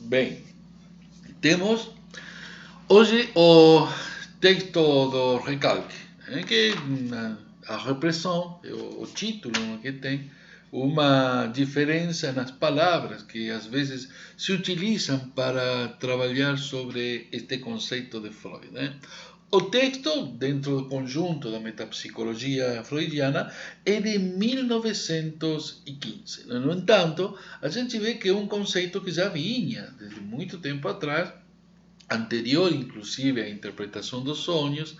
Bem, temos hoje o texto do recalque, que a repressão, o título que tem uma diferença nas palavras que às vezes se utilizam para trabalhar sobre este conceito de Freud. O texto, dentro do conjunto da metapsicologia freudiana, é de 1915. No entanto, a gente vê que é um conceito que já vinha desde muito tempo atrás, anterior inclusive à interpretação dos sonhos,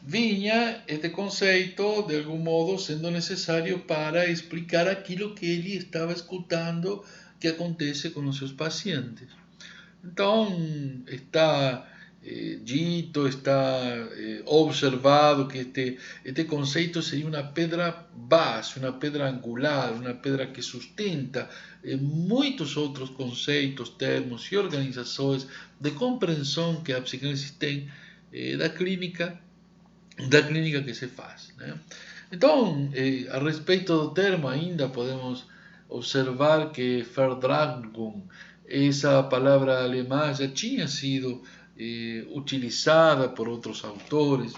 vinha este conceito de algum modo sendo necessário para explicar aquilo que ele estava escutando que acontece com os seus pacientes. Então, está dito, está observado que este conceito seria uma pedra base, uma pedra angular, uma pedra que sustenta muitos outros conceitos, termos e organizações de compreensão que a psicanálise tem da clínica que se faz. Então, a respeito do termo ainda podemos observar que Verdragung, essa palavra alemã, já tinha sido utilizada por outros autores.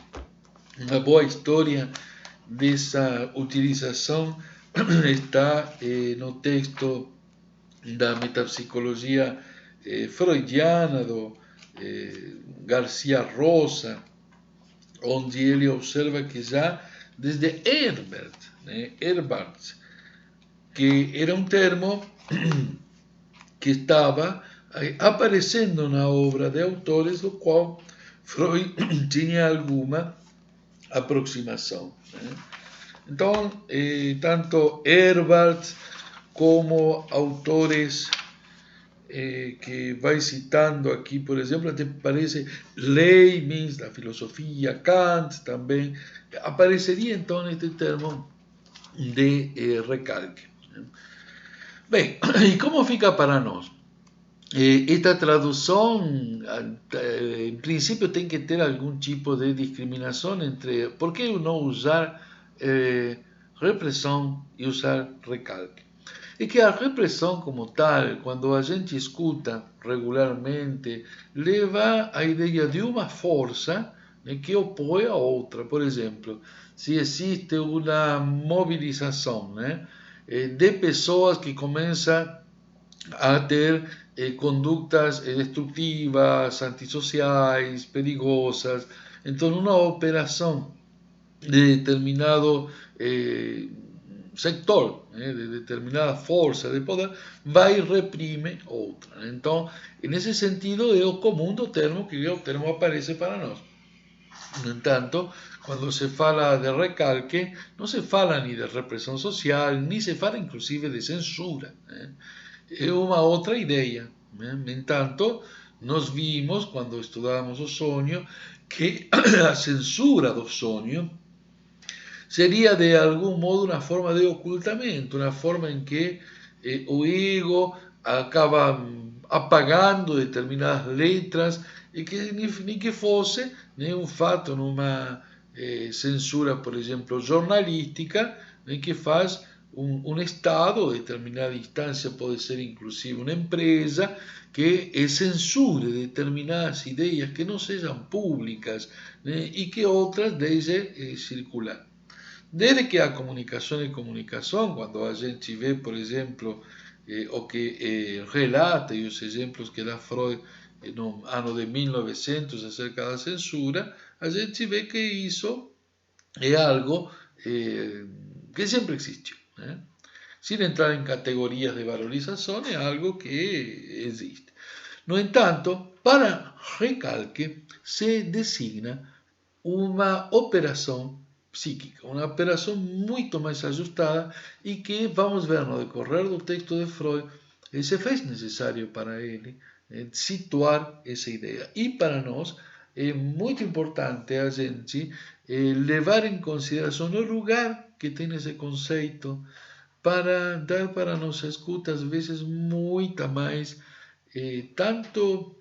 Uma boa história dessa utilização está no texto da metapsicologia freudiana do Garcia Rosa, onde ele observa que já desde Herbart, que era um termo que estava aparecendo na obra de autores do qual Freud tinha alguma aproximação. Então, tanto Herbart como autores que vai citando aqui, por exemplo, até aparece Leibniz, da filosofia, Kant também, apareceria então este termo de recalque. Bem, e como fica para nós? Esta tradução, em princípio, tem que ter algum tipo de discriminação entre por que não usar repressão e usar recalque. É que a repressão como tal, quando a gente escuta regularmente, leva a ideia de uma força que opõe a outra. Por exemplo, se existe uma mobilização de pessoas que começam a ter condutas destrutivas, antissociais, perigosas, então uma operação de determinado sector, de determinada força de poder, vai e reprime outra. Então, nesse sentido, é o comum do termo, que o termo aparece para nós. No entanto, quando se fala de recalque, não se fala nem de repressão social, nem se fala inclusive de censura. É uma outra ideia. No entanto, nós vimos, quando estudávamos o sonho, que a censura do sonho seria de algum modo uma forma de ocultamento, uma forma em que o ego acaba apagando determinadas letras e que nem que fosse um fato numa censura, por exemplo, jornalística, em que faz um Estado, determinada instância pode ser inclusive uma empresa, que censure determinadas ideias que não sejam públicas e que outras deixe circular. Desde que a comunicação é comunicação, quando a gente vê, por exemplo, o que relata e os exemplos que dá Freud no ano de 1900 acerca da censura, a gente vê que isso é algo que sempre existiu. Sem entrar em categorias de valorização, é algo que existe. No entanto, para recalque se designa uma operação psíquica, uma operação muito mais ajustada e que vamos ver no decorrer do texto de Freud, se fez necessário para ele situar essa ideia. E para nós é muito importante a gente levar em consideração o lugar que tem esse conceito para dar para a nossa escuta, às vezes, muita mais, tanto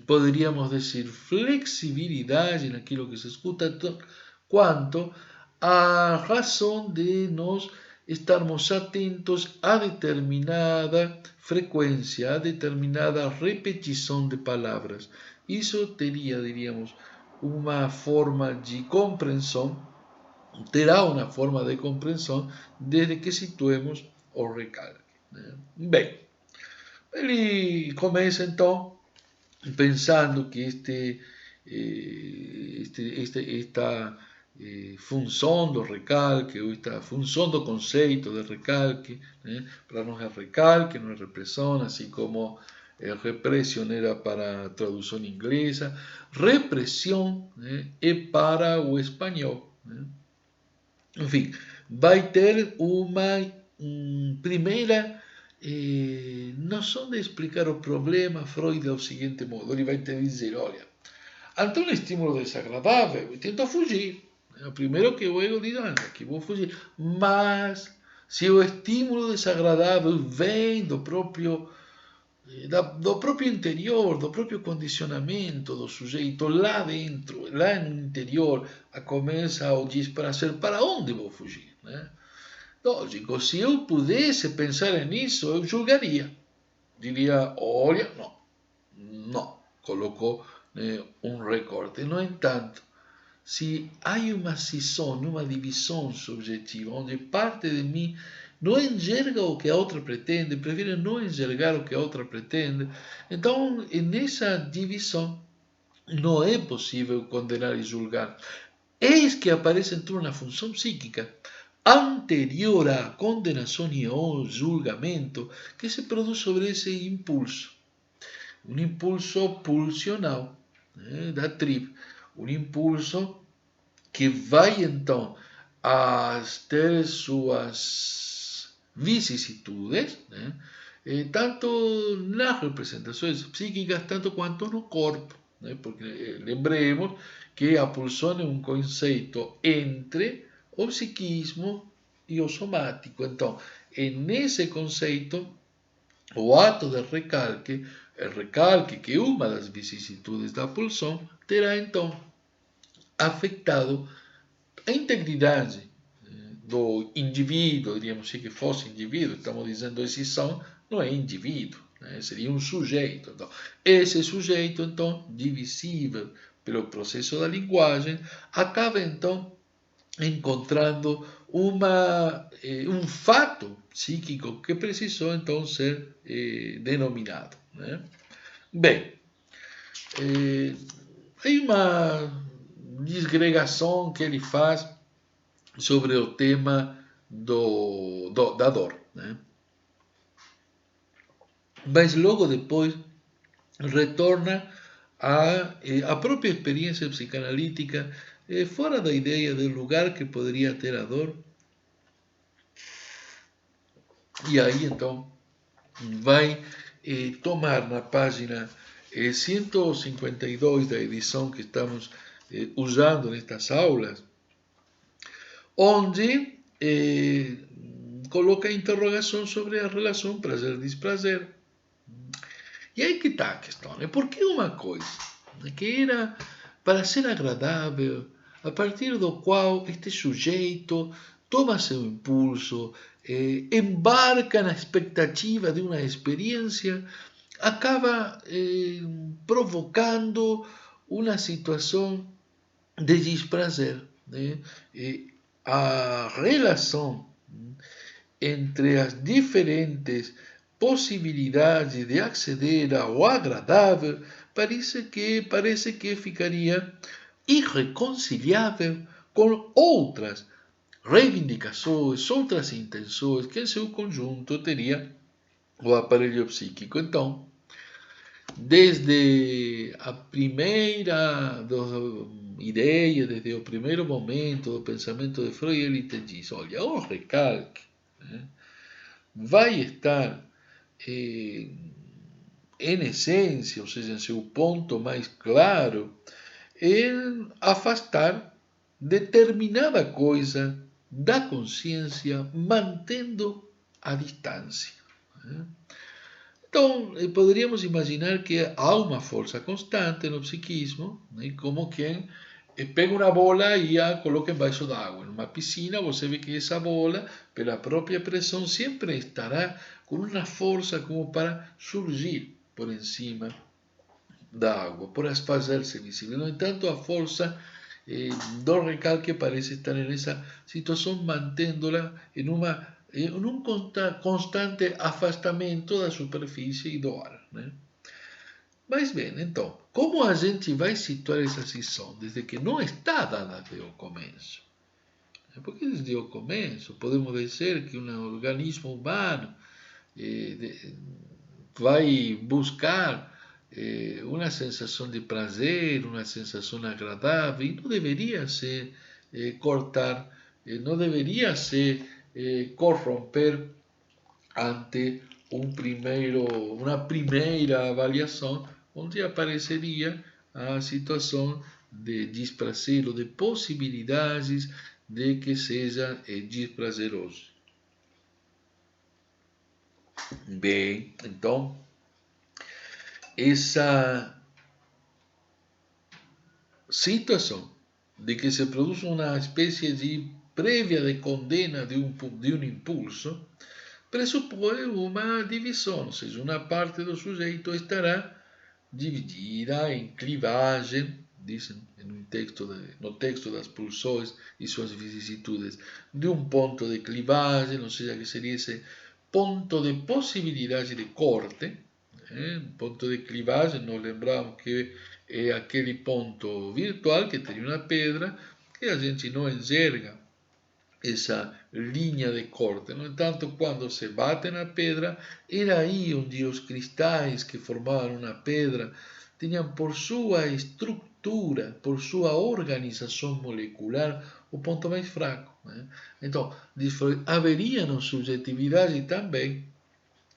poderíamos dizer, flexibilidade naquilo que se escuta, quanto a razão de nós estarmos atentos a determinada frequência, a determinada repetição de palavras. Isso teria, diríamos, uma forma de compreensão, terá uma forma de compreensão desde que situemos o recalque. Né? Bem, ele começa então pensando que esta função do recalque, ou esta função do conceito de recalque, né? Para nós é recalque, não é repressão, assim como repressão era para a tradução inglesa, repressão, né? É para o espanhol. Né? Enfim, vai ter uma primeira noção de explicar o problema. Freud é o seguinte modo, ele vai te dizer, olha, ante um estímulo desagradável, eu tento fugir. É o primeiro que o ego diz, que vou fugir. Mas, se o estímulo desagradável vem do próprio interior, do próprio condicionamento do sujeito, lá dentro, lá no interior, começa o desprazer, para onde vou fugir? Né? Lógico, se eu pudesse pensar nisso, eu julgaria. Diria, olha, não, colocou um recorte. No entanto, se há uma cisão, uma divisão subjetiva, onde parte de mim não enxerga o que a outra pretende, prefere não enxergar o que a outra pretende, então, nessa divisão, não é possível condenar e julgar. Eis que aparece então uma função psíquica anterior à condenação e ao julgamento que se produz sobre esse impulso. Um impulso pulsional, né, da tribo. Um impulso que vai então a ter suas vicissitudes, né, tanto nas representações psíquicas, tanto quanto no corpo. Né, porque lembremos que a pulsão é um conceito entre o psiquismo e o somático. Então, nesse conceito, o ato de recalque, o recalque, que é uma das vicissitudes da pulsão, terá então afetado a integridade do indivíduo, diríamos assim que fosse indivíduo, estamos dizendo exceção, não é indivíduo, né? Seria um sujeito. Então, esse sujeito, então, divisível pelo processo da linguagem, acaba então encontrando um fato psíquico que precisou então ser denominado. Né? Bem, hay uma disgregação que ele faz sobre o tema da dor. Né? Mas logo depois retorna à própria experiência psicanalítica, fora da ideia do lugar que poderia ter a dor. E aí então vai tomar na página 152 da edição que estamos usando nestas aulas, onde coloca a interrogação sobre a relação prazer-desprazer. E aí que está a questão, né? Porque uma coisa que era para ser agradável, a partir do qual este sujeito toma seu impulso, embarca na expectativa de uma experiência, acaba provocando uma situação de desprazer. Né? A relação entre as diferentes possibilidades de acceder ao agradável parece que ficaria irreconciliável com outras reivindicações, outras intenções que em seu conjunto teria o aparelho psíquico. Então, desde a primeira ideia, desde o primeiro momento do pensamento de Freud, ele te diz, olha, o recalque, né, vai estar em essência, ou seja, em seu ponto mais claro, em afastar determinada coisa da consciência, mantendo a distância. Né? Então, poderíamos imaginar que há uma força constante no psiquismo, né, como quem pega uma bola e a coloca embaixo d'água. Numa piscina, você vê que essa bola, pela própria pressão, sempre estará com uma força como para surgir por encima da água, por fazer-se visível. No entanto, a força do recalque parece estar nessa situação, mantendo-la em um constante afastamento da superfície e do ar, né? Mas bem, então, como a gente vai situar essa cisão desde que não está dada desde o começo? Porque desde o começo podemos dizer que um organismo humano vai buscar uma sensação de prazer, uma sensação agradável, e não deveria se cortar, não deveria se corromper ante uma primeira avaliação, onde apareceria a situação de desprazer ou de possibilidades de que seja desprazeroso. Bem, então, essa situação de que se produz uma espécie de prévia de condena de um impulso pressupõe uma divisão, ou seja, uma parte do sujeito estará dividida em clivagem, dizem no texto das pulsões e suas vicissitudes, de um ponto de clivagem, ou seja, que seria esse ponto de possibilidade de corte, um ponto de clivagem, nós lembramos que é aquele ponto virtual que tem uma pedra que a gente não enxerga essa linha de corte. No entanto, quando se bate na pedra, era aí onde os cristais que formavam uma pedra tinham por sua estrutura, por sua organização molecular, o ponto mais fraco, né? Então, haveria na subjetividade também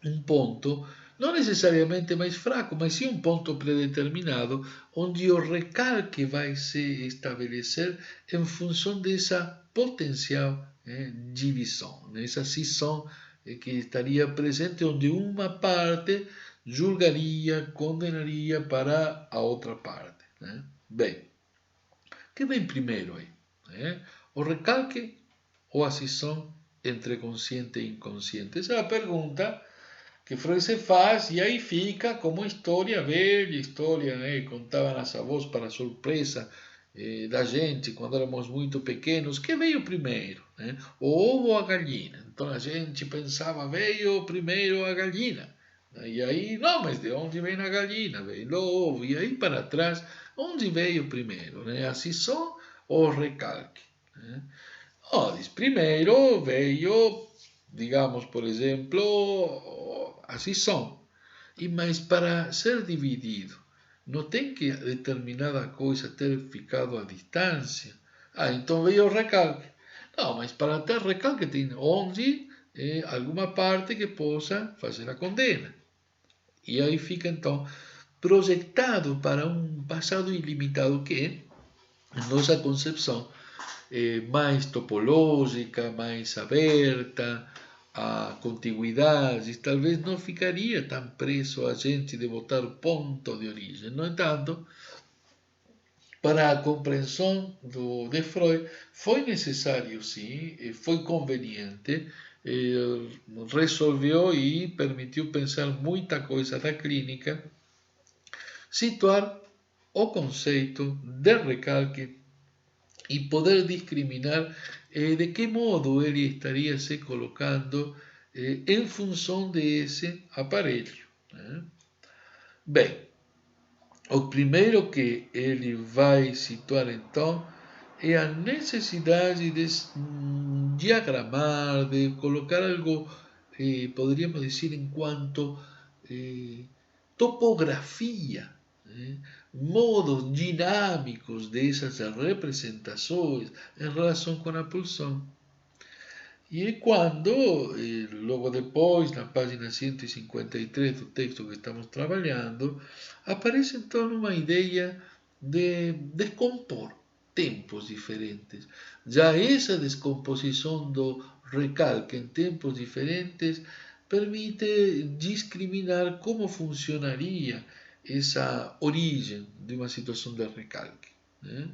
um ponto, não necessariamente mais fraco, mas sim um ponto predeterminado, onde o recalque vai se estabelecer em função dessa potencial divisão, essa cisão que estaria presente, onde uma parte julgaria, condenaria para a outra parte, né? Bem, o que vem primeiro aí? O recalque ou a cisão entre consciente e inconsciente? Essa é a pergunta que Freud se faz, e aí fica como história velha, história, né, contavam as avós para surpresa da gente quando éramos muito pequenos, que veio primeiro, né? O ovo ou a galinha? Então a gente pensava, veio primeiro a galinha, né? E aí, não, mas de onde vem a galinha? Veio o ovo, e aí para trás, onde veio primeiro, né? A cisão ou o recalque, né? Oh, diz, primeiro veio, digamos, por exemplo, a cisão. Mas para ser dividido, não tem que determinada coisa ter ficado à distância. Ah, então veio o recalque. Não, mas para ter recalque tem onde alguma parte que possa fazer a condena. E aí fica então projetado para um passado ilimitado que é nossa concepção mais topológica, mais aberta a contiguidades, talvez não ficaria tão preso a gente de botar o ponto de origem. No entanto, para a compreensão de Freud, foi necessário, sim, foi conveniente, resolveu e permitiu pensar muita coisa da clínica, situar o conceito de recalque e poder discriminar de que modo ele estaria se colocando em função desse aparelho, né? Bem, o primeiro que ele vai situar então é a necessidade de diagramar, de colocar algo, poderíamos dizer, enquanto topografia, né? Modos dinâmicos dessas representações em relação com a pulsão. E é quando, logo depois, na página 153 do texto que estamos trabalhando, aparece então uma ideia de descompor tempos diferentes. Já essa descomposição do recalque em tempos diferentes permite discriminar como funcionaria essa origem de uma situação de recalque, né?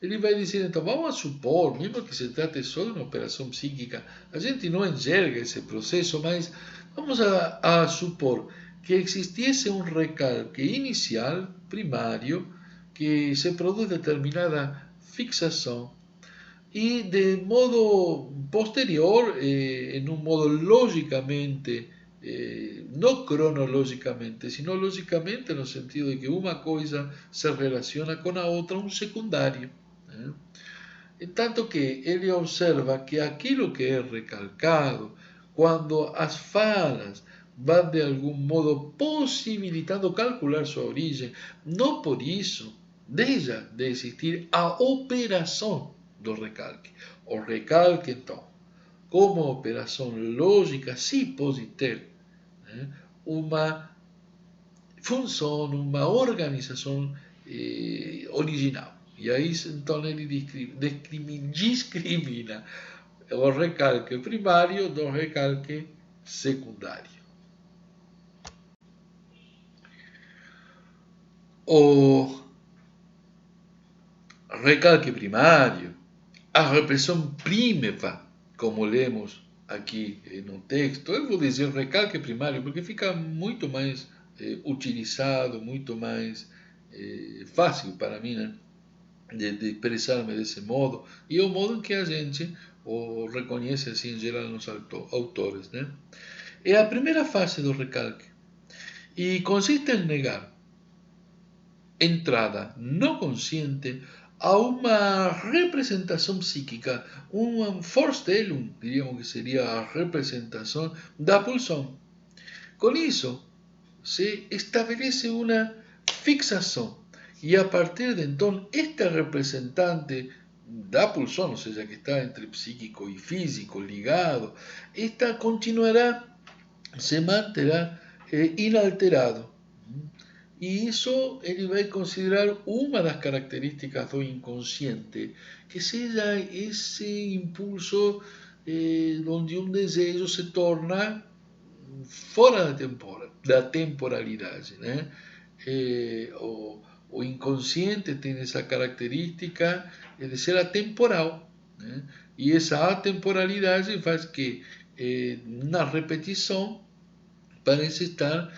ele vai dizer, então, vamos a supor, mesmo que se trate só de uma operação psíquica, a gente não enxerga esse processo, mas vamos a supor que existiese um recalque inicial, primário, que se produz determinada fixação y de modo posterior, en un modo lógicamente, no cronológicamente, sino lógicamente en el sentido de que una cosa se relaciona con la otra, un secundario. En tanto que él observa que aquello que es recalcado, cuando las falas van de algún modo posibilitando calcular su origen, no por eso deja de existir a operación do recalque. O recalque, então, como operação lógica, sim pode ter uma função, uma organização original. E aí, então, ele discrimina o recalque primário do recalque secundário. O recalque primário, a repressão prímefa, como lemos aqui no texto, eu vou dizer recalque primário porque fica muito mais utilizado, muito mais fácil para mim, né? de expressar-me desse modo, e é o modo em que a gente o reconhece assim em geral nos autores. Né? É a primeira fase do recalque e consiste em negar entrada no consciente a uma representação psíquica, um Vorstellung, diríamos que seria a representação da pulsão. Com isso, se estabelece uma fixação e a partir de então, este representante da pulsão, ou seja, que está entre psíquico e físico ligado, esta continuará, se manterá inalterado. E isso ele vai considerar uma das características do inconsciente, que seja esse impulso onde um desejo se torna fora da temporalidade. Né? O inconsciente tem essa característica de ser atemporal. Né? E essa atemporalidade faz que na repetição parece estar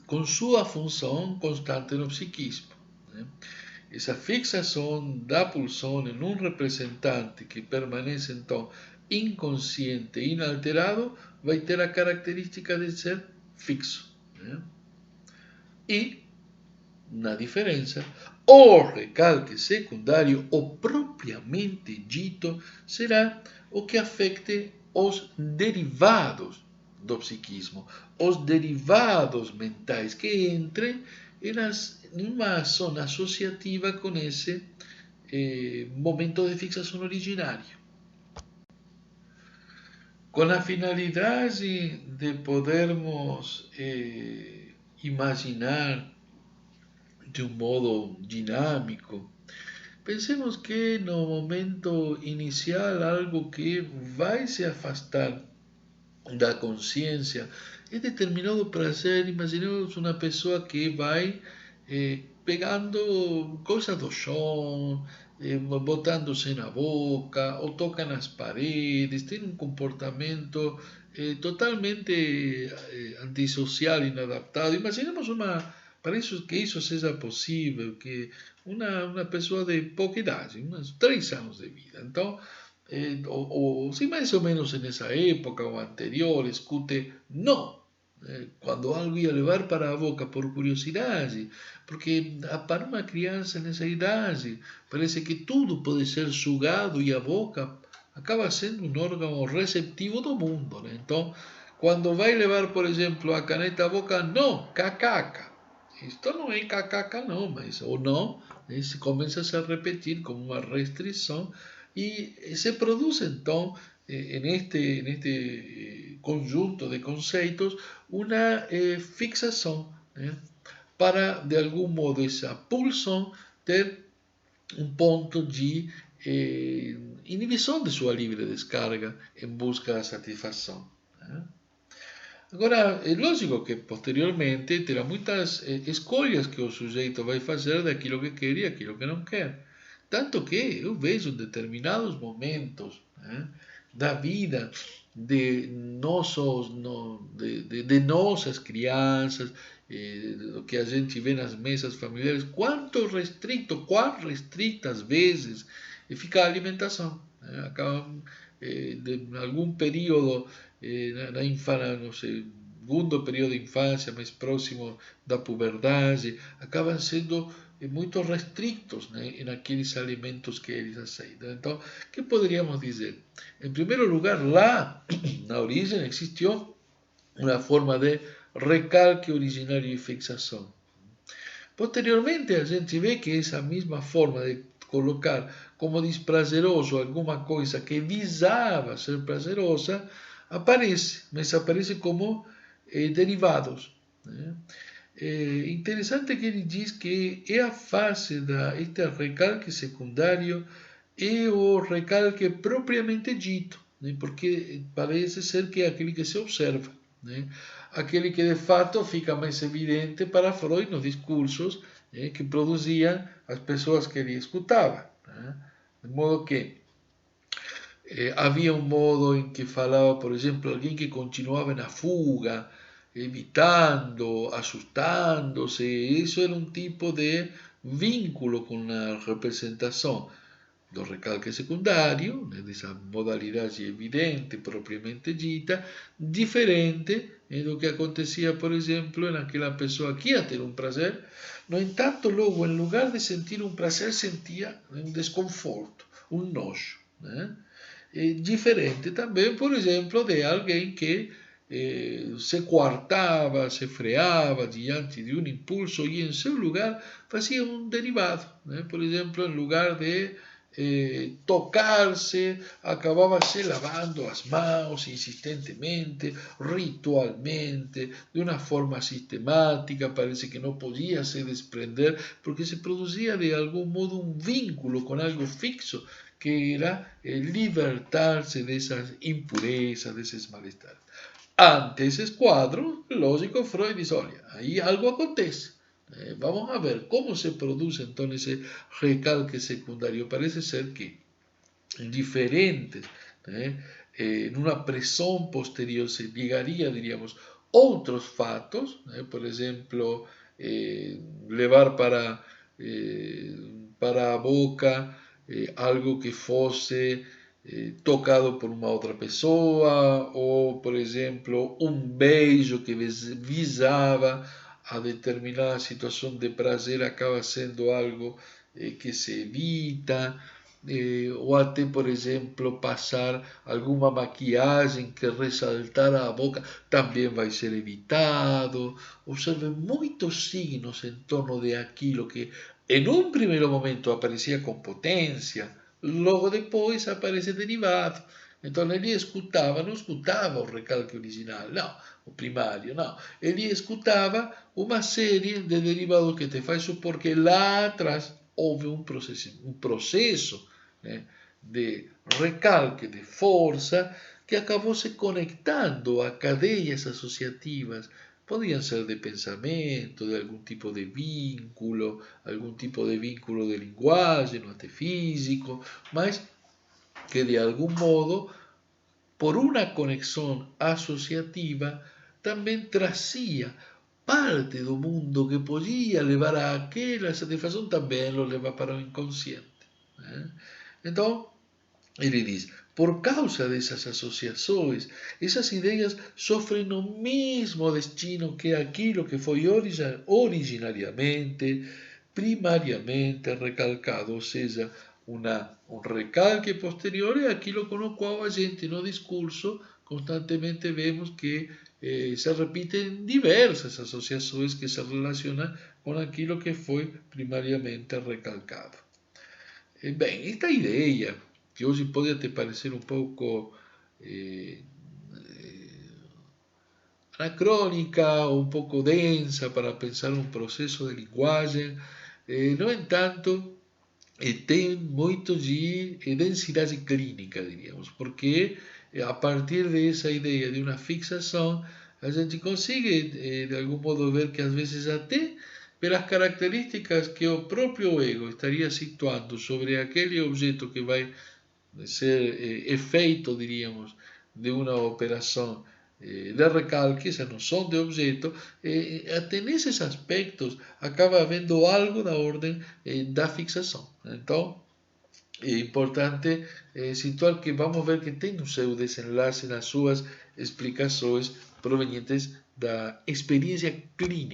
com sua função constante no psiquismo. Né? Essa fixação da pulsão em um representante que permanece então inconsciente e inalterado vai ter a característica de ser fixo. Né? E, na diferença, o recalque secundário, o propriamente dito, será o que afete os derivados do psiquismo, os derivados mentais que entrem em uma ação associativa com esse momento de fixação originário. Com a finalidade de podermos imaginar de um modo dinâmico, pensemos que no momento inicial algo que vai se afastar da consciência é determinado prazer. Imaginemos uma pessoa que vai pegando coisas do chão, botando-se na boca, ou toca nas paredes, tem um comportamento totalmente antissocial, inadaptado. Imaginemos para isso que isso seja possível, que uma pessoa de pouca idade, uns 3 anos de vida, então, ou se mais ou menos nessa época ou anterior, escute não, quando algo ia levar para a boca por curiosidade, porque para uma criança nessa idade parece que tudo pode ser sugado e a boca acaba sendo um órgão receptivo do mundo. Né? Então, quando vai levar, por exemplo, a caneta à boca, não, cacaca. Isto não é cacaca não, mas ou não, se começa a se repetir como uma restrição e se produz então neste conjunto de conceitos uma fixação, né? Para de algum modo essa pulsão ter um ponto de inibição de sua livre descarga em busca da satisfação. Né? Agora, é lógico que posteriormente terá muitas escolhas que o sujeito vai fazer daquilo que quer e aquilo que não quer. Tanto que eu vejo em determinados momentos, né, da vida de de nossas crianças, do que a gente vê nas mesas familiares, quão restritas vezes fica a alimentação. Né? Acabam, em algum período, na infância, no segundo período de infância, mais próximo da puberdade, acabam sendo muito restritos, né, naqueles alimentos que eles aceitam. Então, o que poderíamos dizer? Em primeiro lugar, lá na origem existiu uma forma de recalque originário e fixação. Posteriormente, a gente vê que essa mesma forma de colocar como desprazeroso alguma coisa que visava ser prazerosa aparece, mas aparece como derivados. Né? É interessante que ele diz que é a fase este recalque secundário e o recalque propriamente dito, né? Porque parece ser que é aquele que se observa, né? Aquele que de fato fica mais evidente para Freud nos discursos, né, que produziam as pessoas que ele escutava. Né? De modo que havia um modo em que falava, por exemplo, alguém que continuava na fuga, evitando, assustándose. Isso era um tipo de vínculo com a representação do recalque secundário, né, dessa modalidade evidente, propriamente dita, diferente do que acontecia, por exemplo, naquela pessoa que ia ter um prazer. No entanto, logo, em lugar de sentir um prazer, sentia um desconforto, um nojo. Né? Diferente também, por exemplo, de alguém que se coartava, se freava diante de um impulso e, em seu lugar, fazia um derivado. Né? Por exemplo, em lugar de tocar-se, acabava se lavando as mãos insistentemente, ritualmente, de uma forma sistemática, parece que não podia se desprender, porque se produzia de algum modo um vínculo com algo fixo, que era libertar-se dessas impurezas, desses malestares. Ante esses quadros, lógico, Freud diz, olha, aí algo acontece. Vamos a ver como se produce então esse recalque secundário. Parece ser que diferentes, né, numa pressão posterior se ligaria, diríamos, outros fatos, né, por exemplo, levar para a boca algo que fosse tocado por uma outra pessoa, ou, por exemplo, um beijo que visava a determinada situação de prazer acaba sendo algo que se evita, ou até, por exemplo, passar alguma maquiagem que ressaltar a boca também vai ser evitado. Observe muitos signos em torno de aquilo que em um primeiro momento aparecia com potência, logo depois aparece derivado. Então ele escutava, não escutava o recalque original, não, o primário, não. Ele escutava uma série de derivados que te faz supor que lá atrás houve um processo, né, de recalque, de força, que acabou se conectando a cadeias associativas. Podían ser de pensamento, de algum tipo de vínculo de linguagem, no até físico, mas que de algum modo, por uma conexão associativa, também trazia parte do mundo que podia levar àquela satisfação, também lo leva para o inconsciente. Né? Então, ele diz, por causa dessas associações, essas ideias sofrem o mesmo destino que aquilo que foi originariamente, primariamente recalcado, ou seja, um recalque posterior é aquilo com o qual a gente no discurso constantemente vemos que se repetem diversas associações que se relacionam com aquilo que foi primariamente recalcado. Bem, esta ideia, que hoje pode até parecer um pouco anacrônica, ou um pouco densa para pensar um processo de linguagem, no entanto, tem muito de densidade clínica, diríamos, porque a partir dessa ideia de uma fixação, a gente consegue, de algum modo, ver que às vezes até pelas características que o próprio ego estaria situando sobre aquele objeto que vai ser efeito, diríamos, de uma operação de recalque, esa noção de objeto, até nesses aspectos acaba havendo algo da ordem da fixação. Então, é importante situar que vamos ver que tem o seu desenlace nas suas explicações provenientes da experiência clínica.